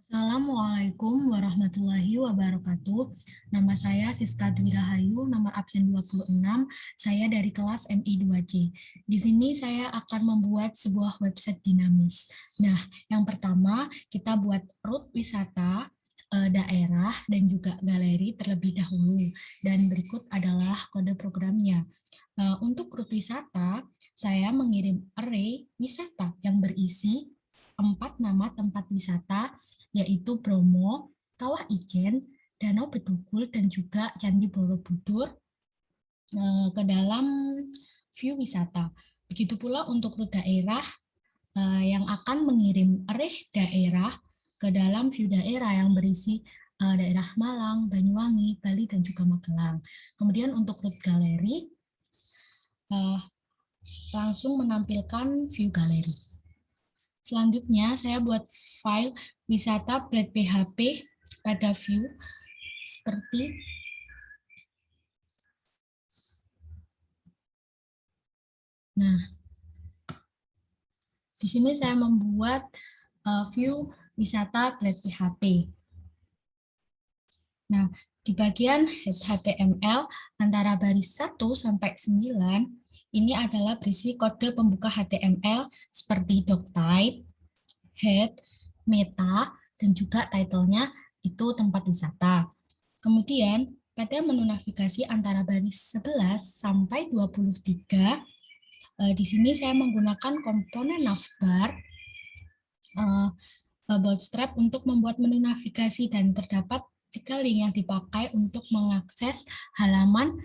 Assalamualaikum warahmatullahi wabarakatuh. Nama saya Siska Dwi Rahayu, nomor absen 26. Saya dari kelas MI 2C. Di sini saya akan membuat sebuah website dinamis. Nah, yang pertama kita buat root wisata, daerah, dan juga galeri terlebih dahulu. Dan berikut adalah kode programnya. Untuk root wisata, saya mengirim array wisata yang berisi 4 nama tempat wisata, yaitu Bromo, Kawah Ijen, Danau Bedugul, dan juga Candi Borobudur ke dalam view wisata. Begitu pula untuk root daerah yang akan mengirim array daerah ke dalam view daerah yang berisi daerah Malang, Banyuwangi, Bali, dan juga Magelang. Kemudian untuk root galeri, langsung menampilkan view galeri. Selanjutnya, saya buat file wisata.php pada view seperti di sini saya membuat view wisata.php. Nah, di bagian HTML antara baris 1 sampai 9 ini adalah berisi kode pembuka HTML seperti doctype, head, meta, dan juga title-nya itu tempat wisata. Kemudian, pada menu navigasi antara baris 11 sampai 23, di sini saya menggunakan komponen navbar, bootstrap untuk membuat menu navigasi, dan terdapat 3 link yang dipakai untuk mengakses halaman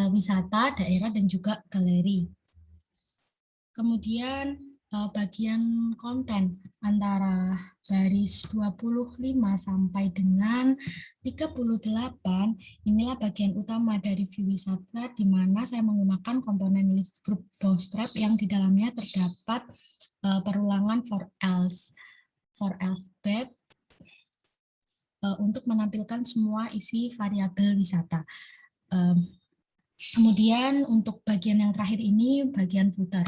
wisata, daerah, dan juga galeri. Kemudian bagian konten antara baris 25 sampai dengan 38, inilah bagian utama dari view wisata, di mana saya menggunakan komponen list group bootstrap yang di dalamnya terdapat perulangan for else but untuk menampilkan semua isi variabel wisata. Kemudian untuk bagian yang terakhir ini bagian footer,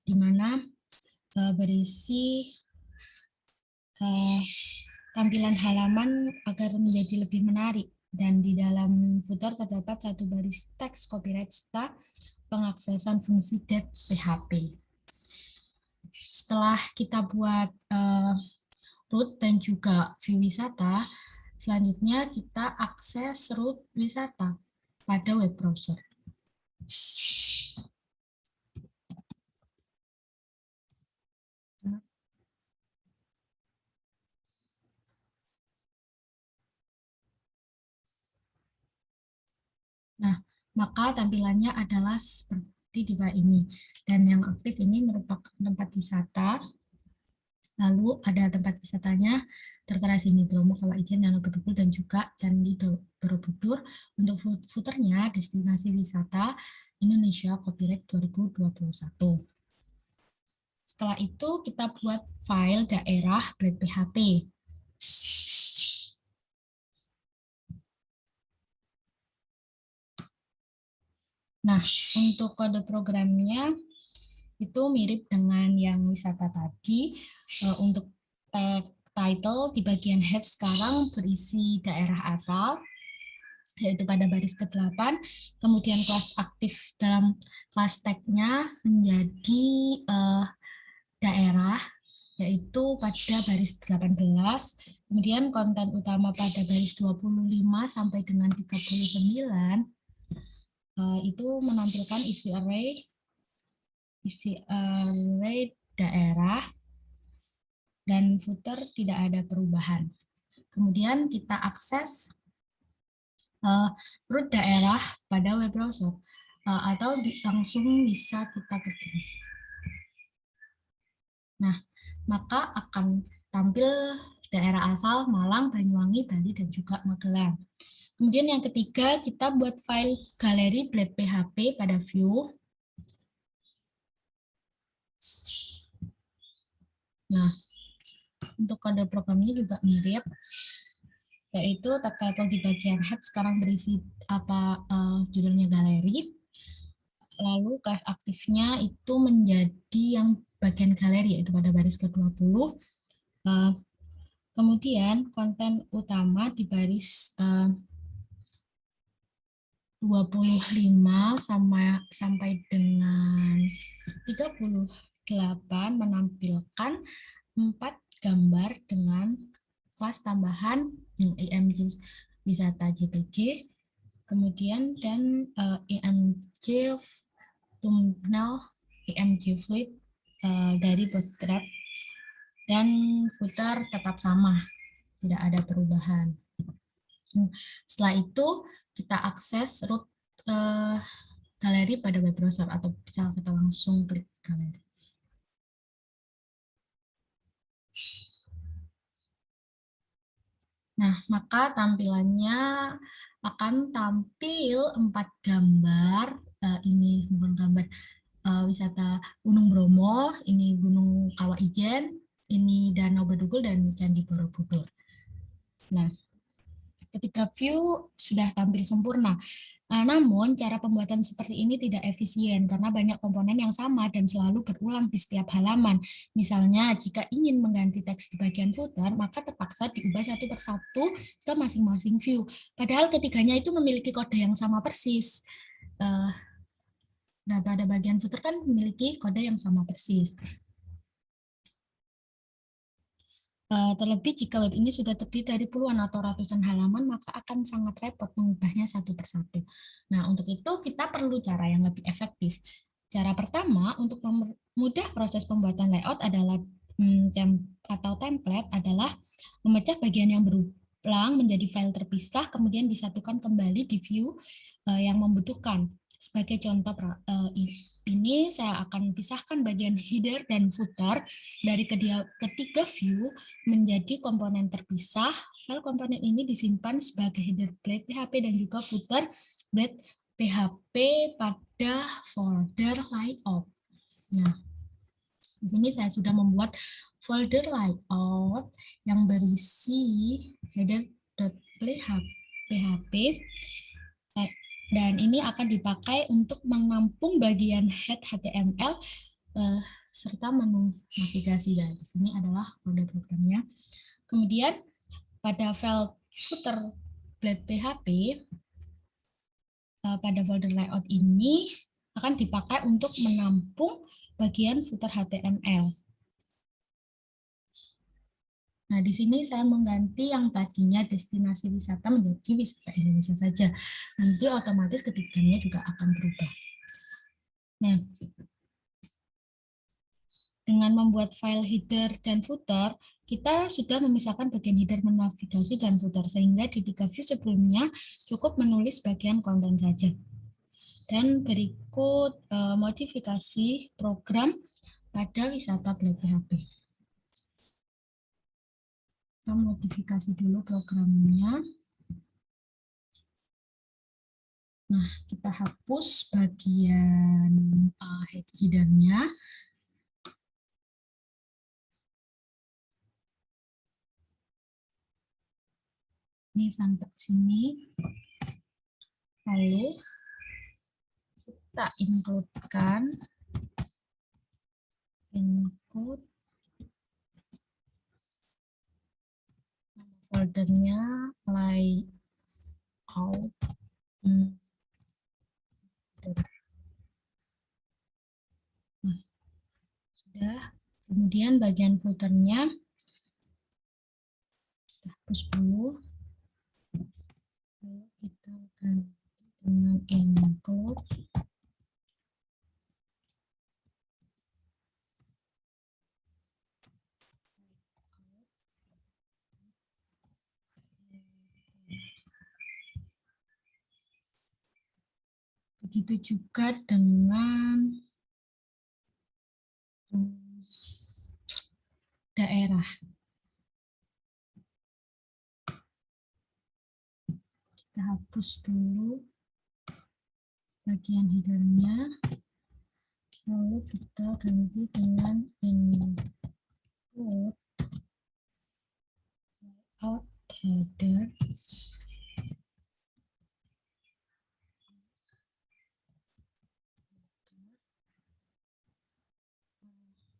di mana berisi tampilan halaman agar menjadi lebih menarik, dan di dalam footer terdapat satu baris teks copyright serta pengaksesan fungsi .php. Setelah kita buat root dan juga view wisata, selanjutnya kita akses root wisata pada web browser. Nah, maka tampilannya adalah seperti di bawah ini. Dan yang aktif ini merupakan tempat wisata. Lalu ada tempat wisatanya tertera sini, Bromo, Kawah Ijen, Danau Bedugul, dan juga Candi Borobudur. Untuk footernya destinasi wisata Indonesia Copyright 2021. Setelah itu kita buat file daerah.php. Nah, untuk kode programnya itu mirip dengan yang wisata tadi. Untuk title di bagian head sekarang berisi daerah asal, yaitu pada baris ke-8. Kemudian kelas aktif dalam kelas tag-nya menjadi daerah, yaitu pada baris 18. Kemudian konten utama pada baris 25 sampai dengan 39 itu menampilkan isi array daerah, dan footer tidak ada perubahan. Kemudian kita akses root daerah pada web browser, atau langsung bisa kita ketik. Nah, maka akan tampil daerah asal Malang, Banyuwangi, Bali, dan juga Magelang. Kemudian yang ketiga, kita buat file galeri.php pada view. Nah, untuk kode programnya juga mirip, yaitu tag title di bagian head sekarang berisi apa judulnya galeri. Lalu kelas aktifnya itu menjadi yang bagian galeri, yaitu pada baris ke-20. Kemudian konten utama di baris 25 sampai dengan 38 menampilkan 4 gambar dengan kelas tambahan IMG Wisata JPG, kemudian dan IMG thumbnail, IMG fluid dari Bootstrap, dan footer tetap sama, tidak ada perubahan. Setelah itu kita akses root galeri pada web browser, atau bisa kita langsung klik galeri. Nah, maka tampilannya akan tampil 4 gambar. Ini bukan gambar wisata Gunung Bromo, ini Gunung Kawah Ijen, ini Danau Bedugul, dan Candi Borobudur. Nah, ketika view sudah tampil sempurna, namun cara pembuatan seperti ini tidak efisien karena banyak komponen yang sama dan selalu berulang di setiap halaman. Misalnya, jika ingin mengganti teks di bagian footer, maka terpaksa diubah satu persatu ke masing-masing view. Padahal ketiganya itu memiliki kode yang sama persis. Nah, pada bagian footer kan memiliki kode yang sama persis. Terlebih jika web ini sudah terdiri dari puluhan atau ratusan halaman, maka akan sangat repot mengubahnya satu persatu. Nah, untuk itu kita perlu cara yang lebih efektif. Cara pertama untuk mempermudah proses pembuatan layout adalah template adalah memecah bagian yang berulang menjadi file terpisah, kemudian disatukan kembali di view yang membutuhkan. Sebagai contoh ini, saya akan pisahkan bagian header dan footer dari ketiga view menjadi komponen terpisah. File komponen ini disimpan sebagai header blade PHP dan juga footer blade PHP pada folder layout. Nah, di sini saya sudah membuat folder layout yang berisi header.php, dan ini akan dipakai untuk menampung bagian head HTML serta menu navigasi. Dan di sini adalah folder programnya. Kemudian pada file footer blade PHP, pada folder layout ini akan dipakai untuk menampung bagian footer HTML. Nah, di sini saya mengganti yang tadinya destinasi wisata menjadi wisata Indonesia saja. Nanti otomatis ketiganya juga akan berubah. Nah, dengan membuat file header dan footer, kita sudah memisahkan bagian header navigasi dan footer, sehingga di 3 view sebelumnya cukup menulis bagian konten saja. Dan berikut modifikasi program pada wisata Blade PHP. Kita modifikasi dulu programnya. Nah, kita hapus bagian header-nya. Ini sampai sini. Lalu kita include-kan include foldernya layout. Nah, sudah. Kemudian bagian footernya kita hapus dulu. Lalu kita ganti dengan include. Begitu juga dengan daerah. Kita hapus dulu bagian header-nya. Lalu kita ganti dengan include layout header.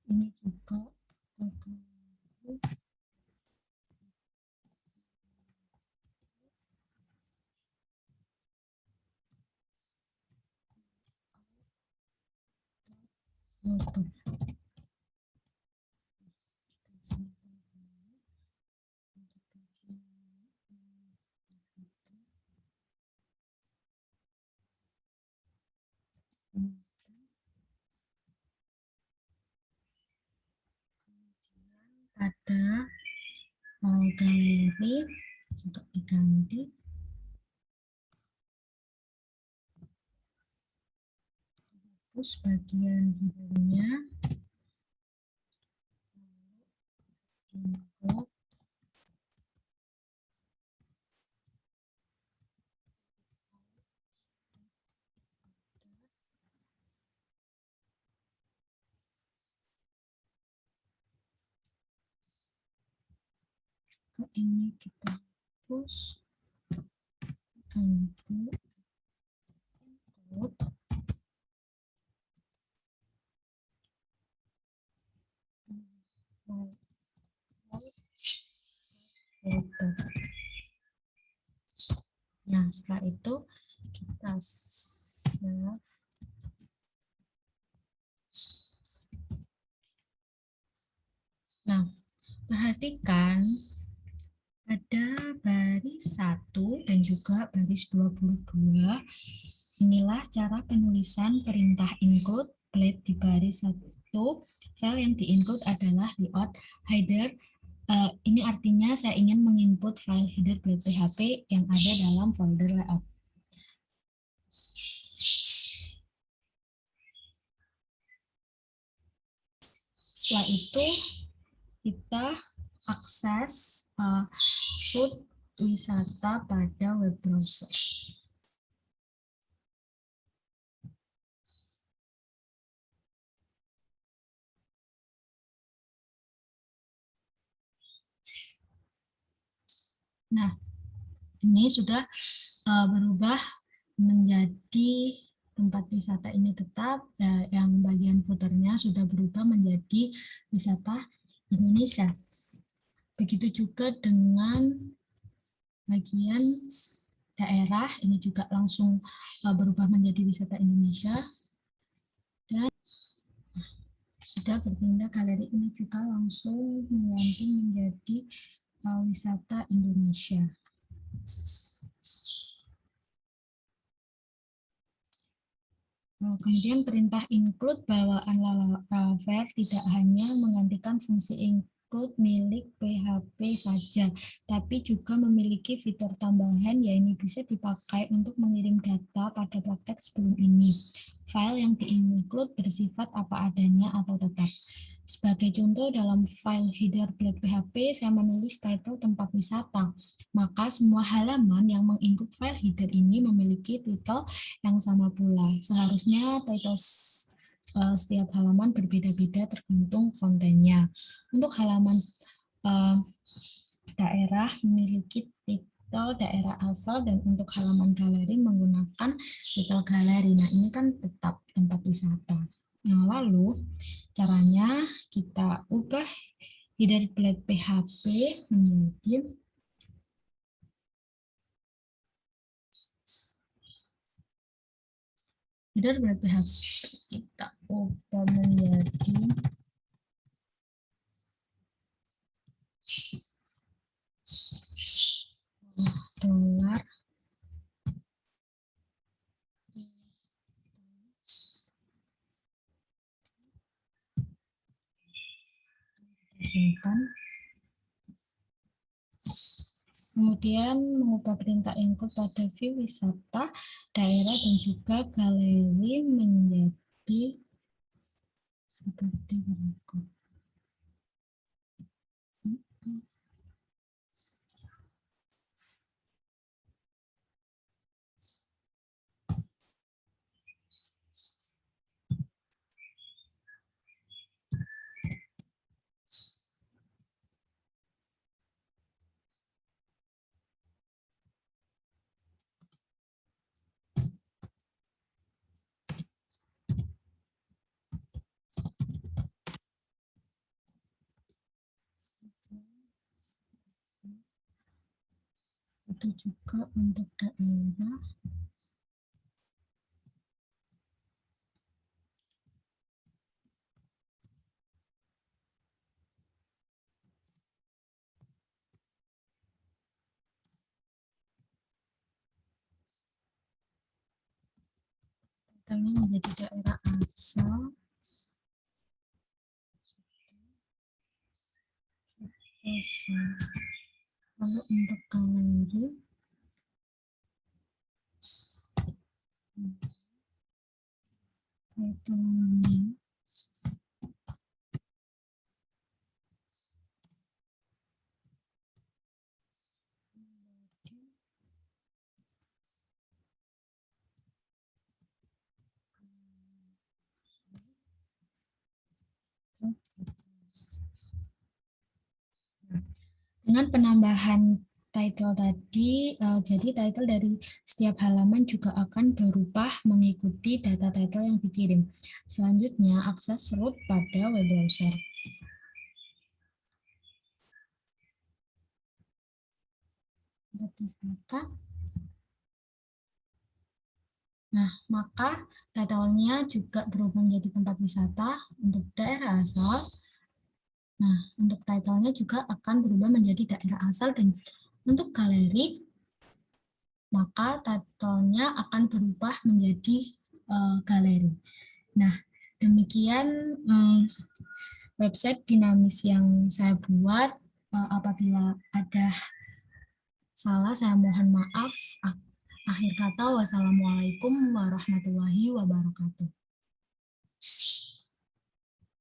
Ini juga Foto. Ada galeri juga diganti. Terus bagian hidungnya include ini kita hapus ganti include foto. Nah, setelah itu kita save. Nah, perhatikan pada baris 1 dan juga baris 22. Inilah cara penulisan perintah include blade di baris 1. File yang di-include adalah layout header. Ini artinya saya ingin menginput file header blade PHP yang ada dalam folder layout. Setelah itu kita akses food wisata pada web browser. Nah, ini sudah berubah menjadi tempat wisata ini tetap, yang bagian footernya sudah berubah menjadi wisata Indonesia. Begitu juga dengan bagian daerah, ini juga langsung berubah menjadi wisata Indonesia. Dan sudah berpindah galeri ini juga langsung mengganti menjadi wisata Indonesia. Kemudian perintah include bawaan Laravel tidak hanya menggantikan fungsi include milik PHP saja, tapi juga memiliki fitur tambahan, yaitu bisa dipakai untuk mengirim data pada praktek sebelum ini. File yang di-include bersifat apa adanya atau tetap. Sebagai contoh, dalam file header blade PHP, saya menulis title tempat wisata. Maka semua halaman yang menginput file header ini memiliki title yang sama pula. Seharusnya title setiap halaman berbeda-beda tergantung kontennya. Untuk halaman daerah memiliki title daerah asal, dan untuk halaman galeri menggunakan title galeri. Nah, ini kan tetap tempat wisata. Nah, lalu caranya kita ubah header blade PHP menjadi header blade PHP kita ubah menjadi dolar simpan. Kemudian mengubah perintah include pada view wisata, daerah, dan juga galeri menjadi seperti berikut. Itu juga untuk daerah. Titlenya menjadi daerah asal. Lalu untuk galeri, titlenya dengan penambahan title tadi, jadi title dari setiap halaman juga akan berubah mengikuti data title yang dikirim. Selanjutnya, akses root pada web browser. Data. Nah, maka title-nya juga berubah menjadi tempat wisata untuk daerah asal. Nah, untuk title-nya juga akan berubah menjadi daerah asal, dan untuk galeri, maka title-nya akan berubah menjadi galeri. Nah, demikian website dinamis yang saya buat. Apabila ada salah, saya mohon maaf. Akhir kata, wassalamualaikum warahmatullahi wabarakatuh.